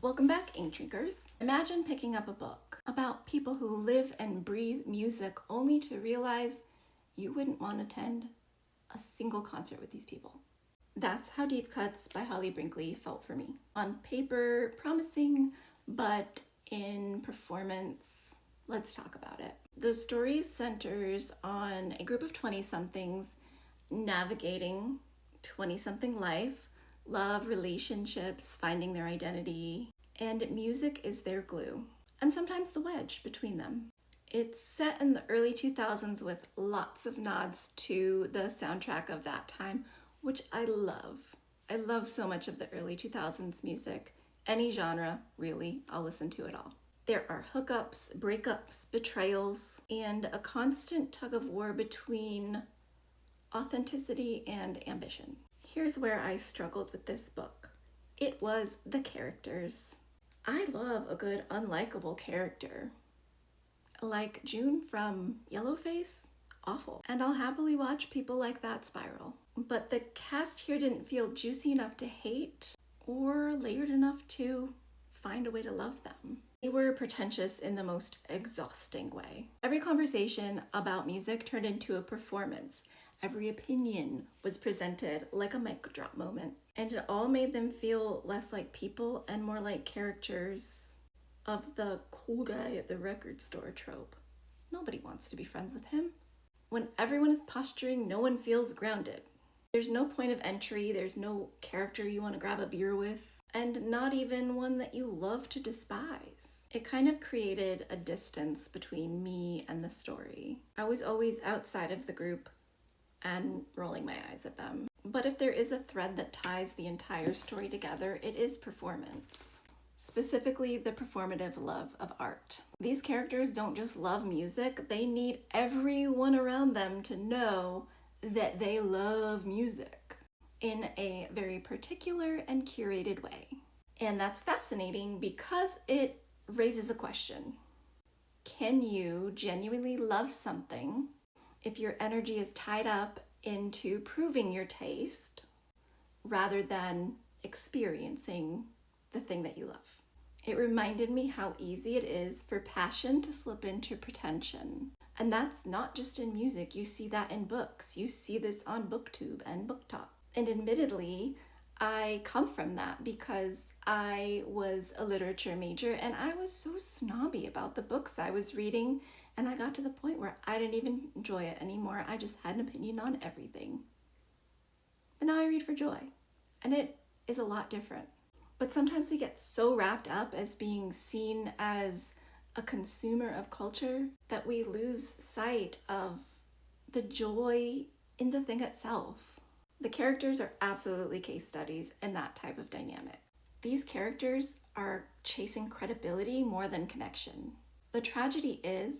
Welcome back, ink drinkers. Imagine picking up a book about people who live and breathe music only to realize you wouldn't want to attend a single concert with these people. That's how Deep Cuts by Holly Brickley felt for me. On paper, promising, but in performance, let's talk about it. The story centers on a group of 20-somethings navigating 20-something life, love, relationships, finding their identity, and music is their glue, and sometimes the wedge between them. It's set in the early 2000s with lots of nods to the soundtrack of that time, which I love. I love so much of the early 2000s music. Any genre, really, I'll listen to it all. There are hookups, breakups, betrayals, and a constant tug of war between authenticity and ambition. Here's where I struggled with this book. It was the characters. I love a good unlikable character. Like June from Yellowface, awful. And I'll happily watch people like that spiral. But the cast here didn't feel juicy enough to hate or layered enough to find a way to love them. They were pretentious in the most exhausting way. Every conversation about music turned into a performance. Every opinion was presented like a mic drop moment, and it all made them feel less like people and more like characters of the cool guy at the record store trope. Nobody wants to be friends with him. When everyone is posturing, no one feels grounded. There's no point of entry, there's no character you want to grab a beer with, and not even one that you love to despise. It kind of created a distance between me and the story. I was always outside of the group and rolling my eyes at them. But if there is a thread that ties the entire story together, it is performance. Specifically, the performative love of art. These characters don't just love music, they need everyone around them to know that they love music in a very particular and curated way. And that's fascinating because it raises a question. Can you genuinely love something if your energy is tied up into proving your taste rather than experiencing the thing that you love? It reminded me how easy it is for passion to slip into pretension. And that's not just in music, you see that in books. You see this on BookTube and BookTok. And admittedly, I come from that because I was a literature major and I was so snobby about the books I was reading, and I got to the point where I didn't even enjoy it anymore. I just had an opinion on everything. But now I read for joy, and it is a lot different. But sometimes we get so wrapped up as being seen as a consumer of culture that we lose sight of the joy in the thing itself. The characters are absolutely case studies in that type of dynamic. These characters are chasing credibility more than connection. The tragedy is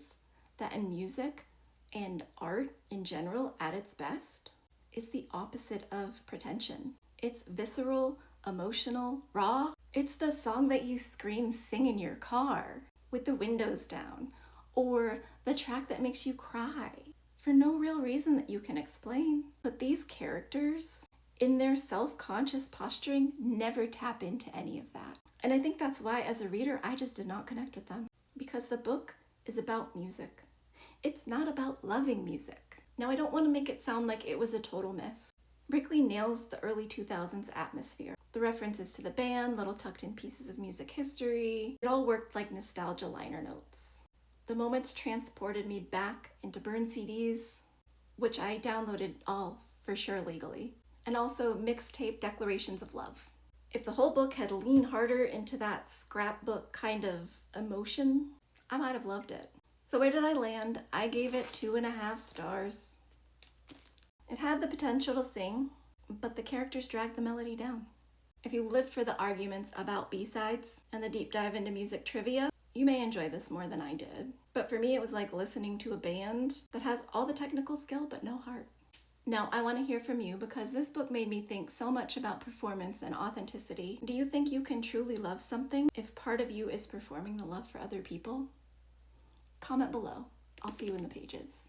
that in music and art in general, at its best, is the opposite of pretension. It's visceral, emotional, raw. It's the song that you scream, sing in your car with the windows down, or the track that makes you cry for no real reason that you can explain. But these characters, in their self-conscious posturing, never tap into any of that. And I think that's why, as a reader, I just did not connect with them, because the book is about music. It's not about loving music. Now, I don't want to make it sound like it was a total miss. Brickley nails the early 2000s atmosphere. The references to the band, little tucked in pieces of music history, it all worked like nostalgia liner notes. The moments transported me back into burned CDs, which I downloaded all for sure legally, and also mixtape declarations of love. If the whole book had leaned harder into that scrapbook kind of emotion, I might have loved it. So where did I land? I gave it 2.5 stars. It had the potential to sing, but the characters dragged the melody down. If you live for the arguments about B-sides and the deep dive into music trivia, you may enjoy this more than I did. But for me, it was like listening to a band that has all the technical skill but no heart. Now, I want to hear from you because this book made me think so much about performance and authenticity. Do you think you can truly love something if part of you is performing the love for other people? Comment below. I'll see you in the pages.